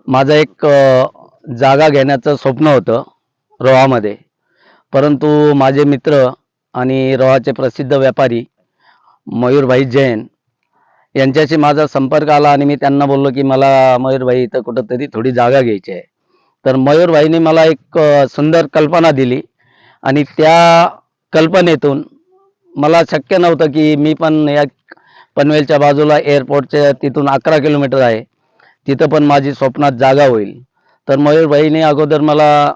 माझं एक जागा घेण्याचं स्वप्न होतं रोहामध्ये. परंतु माझे मित्र आणि रोहाचे प्रसिद्ध व्यापारी मयूरभाई जैन यांच्याशी माझा संपर्क आला आणि मी त्यांना बोललो की मला मयूरभाई इथं कुठंतरी थोडी जागा घ्यायची आहे. तर मयूरभाईने मला एक सुंदर कल्पना दिली आणि त्या कल्पनेतून मला शक्य नव्हतं की मी पण या पनवेलच्या बाजूला एअरपोर्टच्या तिथून 11 किलोमीटर आहे, तिथं पण माझी स्वप्नात जागा होईल. तर मयूरभाईने अगोदर मला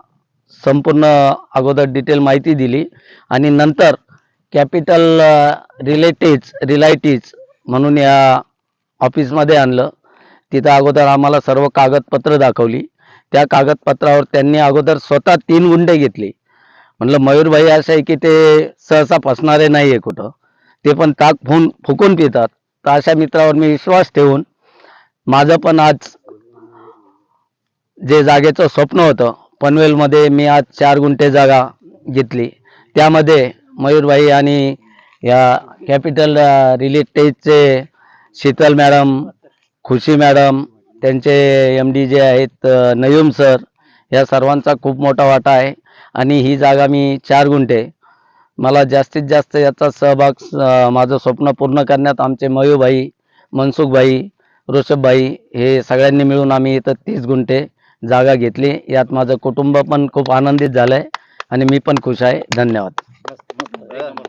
संपूर्ण अगोदर डिटेल माहिती दिली आणि नंतर कॅपिटल रिलायटीज म्हणून या ऑफिसमध्ये आणलं. तिथं अगोदर आम्हाला सर्व कागदपत्र दाखवली. त्या कागदपत्रावर त्यांनी अगोदर स्वतः 3 गुंठे घेतली. म्हणलं मयूरभाई असं आहे की ते सहसा फसणारे नाही आहे कुठं, ते पण ताक फुकून पितात. तर अशा मित्रावर मी विश्वास ठेवून माझं पण आज जे जागेचं स्वप्न होतं पनवेलमध्ये, मी आज 4 गुंठे जागा घेतली. त्यामध्ये मयूरभाई आणि या कॅपिटल रिलेटेडचे शीतल मॅडम, खुशी मॅडम, त्यांचे MD जे आहेत नयूम सर, या सर्वांचा खूप मोठा वाटा आहे. आणि ही जागा मी 4 गुंठे, मला जास्तीत जास्त याचा सहभाग माझं स्वप्न पूर्ण करण्यात आमचे मयूरभाई, मनसुखभाई, ऋषभभाई हे सगळ्यांनी मिळून आम्ही इथं 30 गुंठे जागा घेतली. यात माझं कुटुंब पण खूप आनंदित झालं आहे आणि मी पण खुश आहे. धन्यवाद.